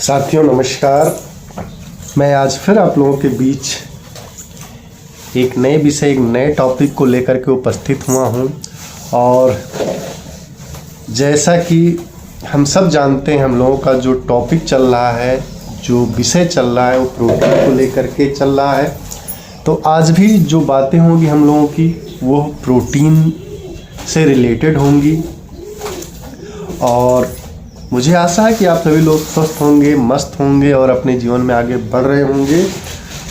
साथियों नमस्कार। मैं आज फिर आप लोगों के बीच एक नए विषय, एक नए टॉपिक को लेकर के उपस्थित हुआ हूं। और जैसा कि हम सब जानते हैं, हम लोगों का जो टॉपिक चल रहा है, जो विषय चल रहा है, वो प्रोटीन को लेकर के चल रहा है। तो आज भी जो बातें होंगी हम लोगों की, वो प्रोटीन से रिलेटेड होंगी। और मुझे आशा है कि आप सभी लोग स्वस्थ होंगे, मस्त होंगे और अपने जीवन में आगे बढ़ रहे होंगे।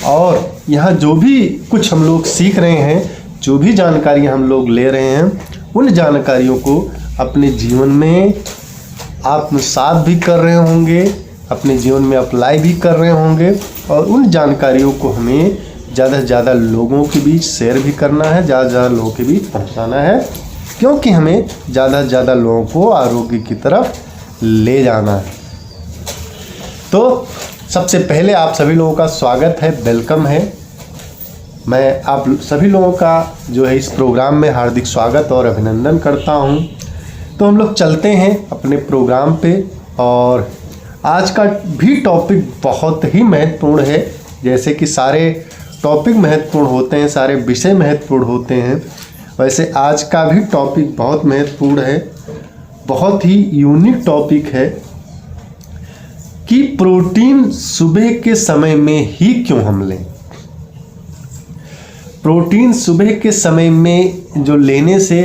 और यहाँ जो भी कुछ हम लोग सीख रहे हैं, जो भी जानकारियाँ हम लोग ले रहे हैं, उन जानकारियों को अपने जीवन में आत्मसात भी कर रहे होंगे, अपने जीवन में अप्लाई भी कर रहे होंगे। और उन जानकारियों को हमें ज़्यादा से ज़्यादा लोगों के बीच शेयर भी करना है, ज़्यादा से ज़्यादा लोगों के बीच पहुँचाना है, क्योंकि हमें ज़्यादा से ज़्यादा लोगों को आरोग्य की तरफ ले जाना है। तो सबसे पहले आप सभी लोगों का स्वागत है, वेलकम है। मैं आप सभी लोगों का जो है इस प्रोग्राम में हार्दिक स्वागत और अभिनंदन करता हूं। तो हम लोग चलते हैं अपने प्रोग्राम पे। और आज का भी टॉपिक बहुत ही महत्वपूर्ण है। जैसे कि सारे टॉपिक महत्वपूर्ण होते हैं, सारे विषय महत्वपूर्ण होते हैं, वैसे आज का भी टॉपिक बहुत महत्वपूर्ण है, बहुत ही यूनिक टॉपिक है कि प्रोटीन सुबह के समय में ही क्यों हम लें। प्रोटीन सुबह के समय में जो लेने से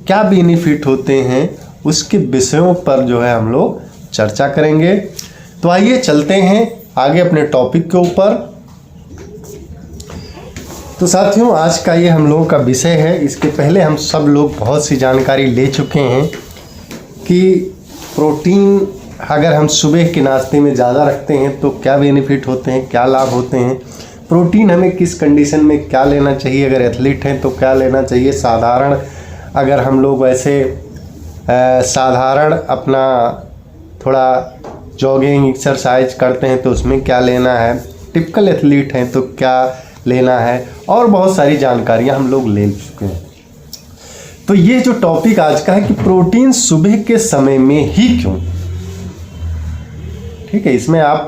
क्या बेनिफिट होते हैं, उसके विषयों पर जो है हम लोग चर्चा करेंगे। तो आइए चलते हैं आगे अपने टॉपिक के ऊपर। तो साथियों, आज का ये हम लोगों का विषय है। इसके पहले हम सब लोग बहुत सी जानकारी ले चुके हैं कि प्रोटीन अगर हम सुबह के नाश्ते में ज़्यादा रखते हैं तो क्या बेनिफिट होते हैं, क्या लाभ होते हैं। प्रोटीन हमें किस कंडीशन में क्या लेना चाहिए, अगर एथलीट हैं तो क्या लेना चाहिए, साधारण अगर हम लोग वैसे साधारण अपना थोड़ा जॉगिंग एक्सरसाइज करते हैं तो उसमें क्या लेना है, टिपिकल एथलीट हैं तो क्या लेना है, और बहुत सारी जानकारियाँ हम लोग ले चुके हैं। तो ये जो टॉपिक आज का है कि प्रोटीन सुबह के समय में ही क्यों। ठीक है, इसमें आप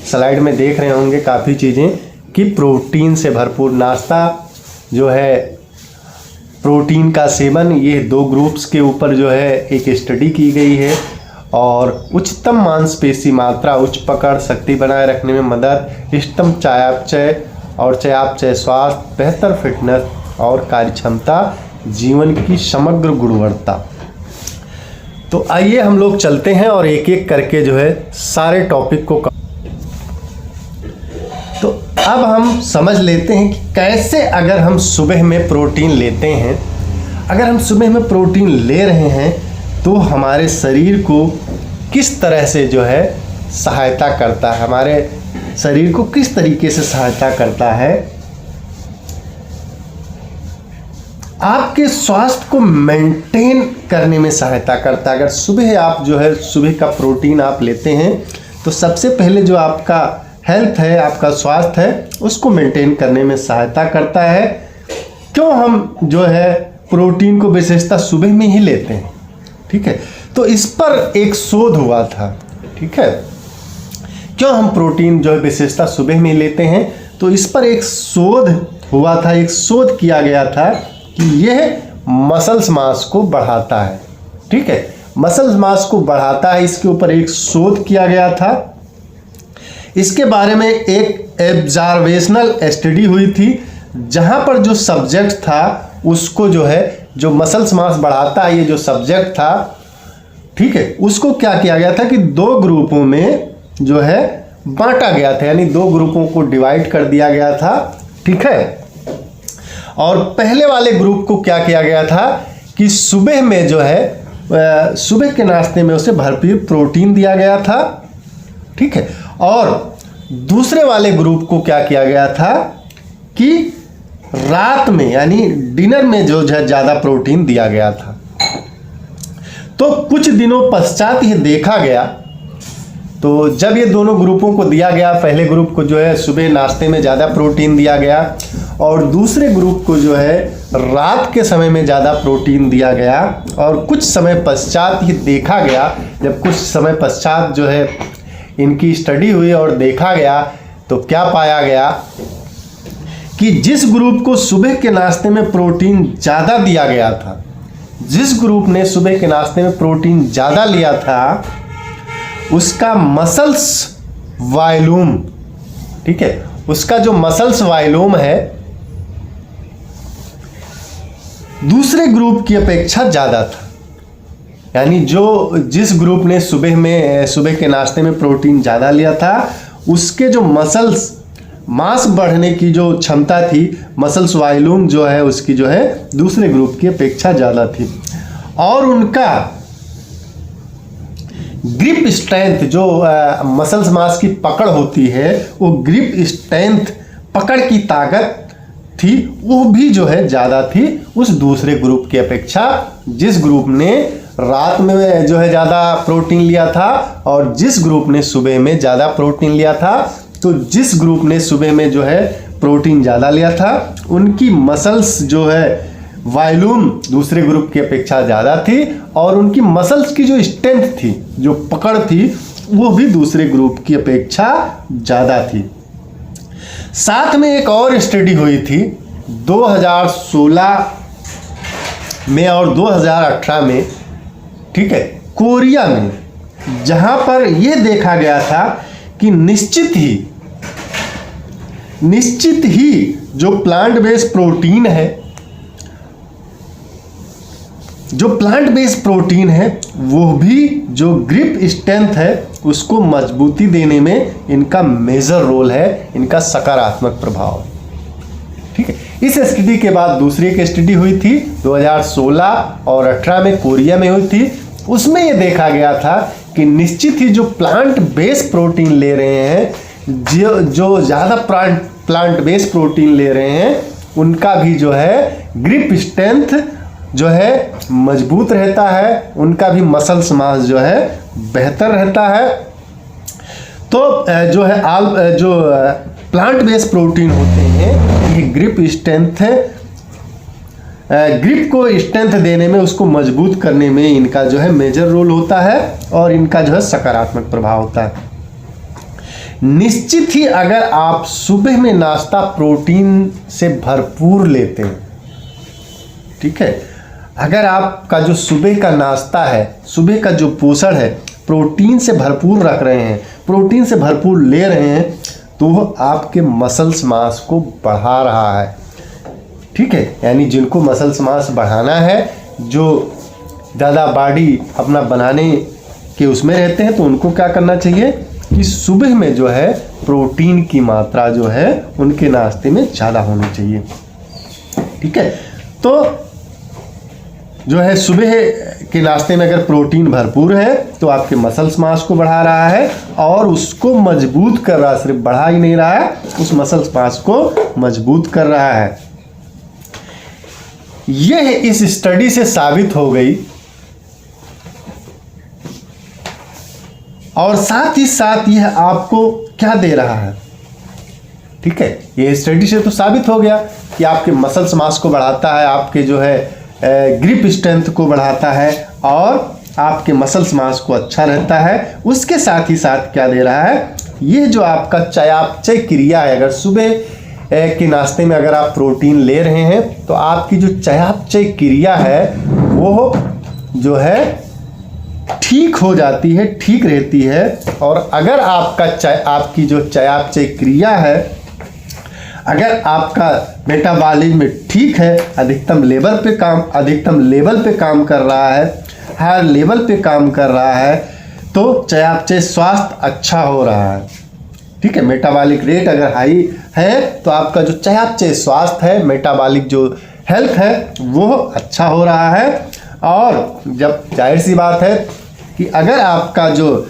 स्लाइड में देख रहे होंगे काफ़ी चीज़ें कि प्रोटीन से भरपूर नाश्ता जो है, प्रोटीन का सेवन, ये दो ग्रुप्स के ऊपर जो है एक स्टडी की गई है। और उच्चतम मांसपेशी मात्रा, उच्च पकड़, शक्ति बनाए रखने में मदद, इष्टतम चयापचय और चयापचय स्वास्थ्य, बेहतर फिटनेस और कार्यक्षमता, जीवन की समग्र गुणवत्ता। तो आइए हम लोग चलते हैं और एक एक करके जो है सारे टॉपिक को तो अब हम समझ लेते हैं कि कैसे अगर हम सुबह में प्रोटीन लेते हैं, अगर हम सुबह में प्रोटीन ले रहे हैं तो हमारे शरीर को किस तरह से जो है सहायता करता है, हमारे शरीर को किस तरीके से सहायता करता है, आपके स्वास्थ्य को मेंटेन करने में सहायता करता है। अगर सुबह आप जो है सुबह का प्रोटीन आप लेते हैं तो सबसे पहले जो आपका हेल्थ है, आपका स्वास्थ्य है, उसको मेंटेन करने में सहायता करता है। क्यों हम जो है प्रोटीन को विशेषता सुबह में ही लेते हैं, ठीक है। तो इस पर एक शोध हुआ था, ठीक है, क्यों हम प्रोटीन जो है विशेषता सुबह में लेते हैं। तो इस पर एक शोध हुआ था, एक शोध किया गया था कि यह मसल्स मास को बढ़ाता है, ठीक है, मसल्स मास को बढ़ाता है। इसके ऊपर एक शोध किया गया था। इसके बारे में एक ऑब्जर्वेशनल स्टडी हुई थी, जहां पर जो सब्जेक्ट था उसको जो है, जो मसल्स मास बढ़ाता है, ये जो सब्जेक्ट था, ठीक है, उसको क्या किया गया था कि दो ग्रुपों में जो है बांटा गया था, यानी दो ग्रुपों को डिवाइड कर दिया गया था, ठीक है। और पहले वाले ग्रुप को क्या किया गया था कि सुबह में जो है सुबह के नाश्ते में उसे भरपूर प्रोटीन दिया गया था, ठीक है। और दूसरे वाले ग्रुप को क्या किया गया था कि रात में यानी डिनर में जो है ज़्यादा प्रोटीन दिया गया था। तो कुछ दिनों पश्चात ये देखा गया, तो जब ये दोनों ग्रुपों को दिया गया, पहले ग्रुप को जो है सुबह नाश्ते में ज़्यादा प्रोटीन दिया गया और दूसरे ग्रुप को जो है रात के समय में ज़्यादा प्रोटीन दिया गया। और कुछ समय पश्चात ये देखा गया, जब कुछ समय पश्चात जो है इनकी स्टडी हुई और देखा गया तो क्या पाया गया कि जिस ग्रुप को सुबह के नाश्ते में प्रोटीन ज़्यादा दिया गया था, जिस ग्रुप ने सुबह के नाश्ते में प्रोटीन ज़्यादा लिया था, उसका मसल्स वॉल्यूम, ठीक है, उसका जो मसल्स वॉल्यूम है दूसरे ग्रुप की अपेक्षा ज़्यादा था। यानी जिस ग्रुप ने सुबह के नाश्ते में प्रोटीन ज़्यादा लिया था, उसके जो मसल्स मास बढ़ने की जो क्षमता थी, मसल्स वॉल्यूम जो है उसकी जो है दूसरे ग्रुप की अपेक्षा ज़्यादा थी। और उनका ग्रिप स्ट्रेंथ, जो मसल्स मास की पकड़ होती है, वो ग्रिप स्ट्रेंथ, पकड़ की ताकत थी, वो भी जो है ज़्यादा थी उस दूसरे ग्रुप की अपेक्षा, जिस ग्रुप ने रात में जो है ज़्यादा प्रोटीन लिया था और जिस ग्रुप ने सुबह में ज़्यादा प्रोटीन लिया था। तो जिस ग्रुप ने सुबह में जो है प्रोटीन ज़्यादा लिया था, उनकी मसल्स जो है वॉल्यूम दूसरे ग्रुप की अपेक्षा ज़्यादा थी और उनकी मसल्स की जो स्ट्रेंथ थी, जो पकड़ थी, वो भी दूसरे ग्रुप की अपेक्षा ज़्यादा थी। साथ में एक और स्टडी हुई थी 2016 में और 2018 में, ठीक है, कोरिया में, जहां पर यह देखा गया था कि निश्चित ही जो प्लांट बेस्ड प्रोटीन है, वो भी जो ग्रिप स्ट्रेंथ है उसको मजबूती देने में इनका मेजर रोल है, इनका सकारात्मक प्रभाव, ठीक है। इस स्टडी के बाद दूसरी एक स्टडी हुई थी 2016 और 18 में, कोरिया में हुई थी। उसमें ये देखा गया था कि निश्चित ही जो प्लांट बेस्ड प्रोटीन ले रहे हैं, जो ज़्यादा प्लांट बेस्ड प्रोटीन ले रहे हैं, उनका भी जो है ग्रिप स्ट्रेंथ जो है मजबूत रहता है, उनका भी मसल्स मास जो है बेहतर रहता है। तो जो है जो प्लांट बेस्ड प्रोटीन होते हैं, ये ग्रिप स्ट्रेंथ है, ग्रिप को स्ट्रेंथ देने में, उसको मजबूत करने में इनका जो है मेजर रोल होता है और इनका जो है सकारात्मक प्रभाव होता है। निश्चित ही अगर आप सुबह में नाश्ता प्रोटीन से भरपूर लेते हैं, ठीक है, अगर आपका जो सुबह का नाश्ता है, सुबह का जो पोषण है, प्रोटीन से भरपूर रख रहे हैं, प्रोटीन से भरपूर ले रहे हैं, तो वो आपके मसल्स मास को बढ़ा रहा है, ठीक है। यानी जिनको मसल्स मास बढ़ाना है, जो ज़्यादा बॉडी अपना बनाने के उसमें रहते हैं, तो उनको क्या करना चाहिए कि सुबह में जो है प्रोटीन की मात्रा जो है उनके नाश्ते में ज़्यादा होनी चाहिए, ठीक है। तो जो है सुबह के नाश्ते में अगर प्रोटीन भरपूर है तो आपके मसल्स मास को बढ़ा रहा है और उसको मजबूत कर रहा है, सिर्फ बढ़ा ही नहीं रहा है, उस मसल्स मास को मजबूत कर रहा है। यह इस स्टडी से साबित हो गई और साथ ही साथ यह आपको क्या दे रहा है, ठीक है, ये स्टडी से तो साबित हो गया कि आपके मसल्स मास को बढ़ाता है, आपके जो है ग्रिप स्ट्रेंथ को बढ़ाता है और आपके मसल्स मास को अच्छा रहता है। उसके साथ ही साथ क्या दे रहा है, ये जो आपका चयापचय क्रिया है, अगर सुबह के नाश्ते में अगर आप प्रोटीन ले रहे हैं तो आपकी जो चयापचय क्रिया है वो जो है ठीक हो जाती है, ठीक रहती है। और अगर आपकी जो चयापचय क्रिया है, अगर आपका मेटाबॉलिज्म ठीक है, अधिकतम लेवल पे काम कर रहा है, हायर लेवल पे काम कर रहा है, तो चयापचय स्वास्थ्य अच्छा हो रहा है, ठीक है। मेटाबॉलिक रेट अगर हाई है तो आपका जो चयापचय स्वास्थ्य है, मेटाबॉलिक जो हेल्थ है, वो अच्छा हो रहा है। और जब जाहिर सी बात है कि अगर आपका जो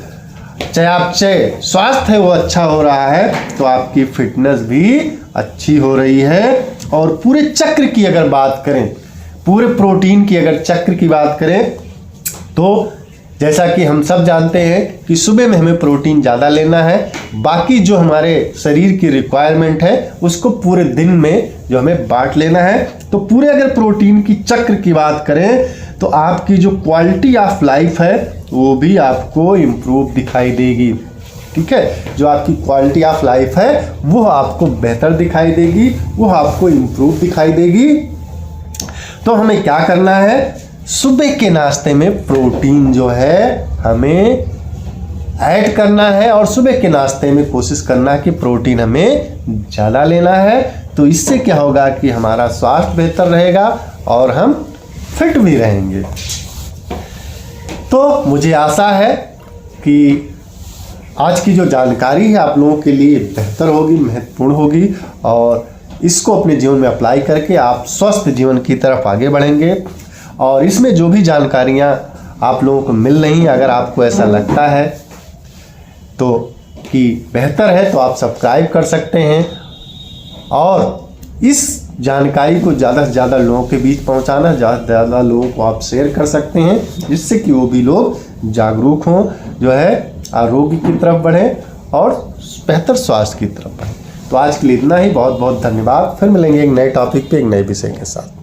चयापचय स्वास्थ्य है वो अच्छा हो रहा है तो आपकी फिटनेस भी अच्छी हो रही है। और पूरे चक्र की अगर बात करें, पूरे प्रोटीन की अगर चक्र की बात करें, तो जैसा कि हम सब जानते हैं कि सुबह में हमें प्रोटीन ज़्यादा लेना है, बाकी जो हमारे शरीर की रिक्वायरमेंट है उसको पूरे दिन में जो हमें बांट लेना है। तो पूरे अगर प्रोटीन की चक्र की बात करें तो आपकी जो क्वालिटी ऑफ लाइफ है वो भी आपको इम्प्रूव दिखाई देगी, ठीक है, जो आपकी क्वालिटी ऑफ लाइफ है वो आपको बेहतर दिखाई देगी, वो आपको इम्प्रूव दिखाई देगी। तो हमें क्या करना है, सुबह के नाश्ते में प्रोटीन जो है हमें ऐड करना है और सुबह के नाश्ते में कोशिश करना है कि प्रोटीन हमें ज़्यादा लेना है। तो इससे क्या होगा कि हमारा स्वास्थ्य बेहतर रहेगा और हम फिट भी रहेंगे। तो मुझे आशा है कि आज की जो जानकारी है आप लोगों के लिए बेहतर होगी, महत्वपूर्ण होगी और इसको अपने जीवन में अप्लाई करके आप स्वस्थ जीवन की तरफ आगे बढ़ेंगे। और इसमें जो भी जानकारियाँ आप लोगों को मिल रही हैं, अगर आपको ऐसा लगता है तो कि बेहतर है तो आप सब्सक्राइब कर सकते हैं और इस जानकारी को ज़्यादा से ज़्यादा लोगों के बीच पहुंचाना, ज़्यादा से ज़्यादा लोगों को आप शेयर कर सकते हैं, जिससे कि वो भी लोग जागरूक हों, जो है आरोग्य की तरफ बढ़ें और बेहतर स्वास्थ्य की तरफ बढ़ें। तो आज के लिए इतना ही, बहुत बहुत धन्यवाद। फिर मिलेंगे एक नए टॉपिक पे एक नए विषय के साथ।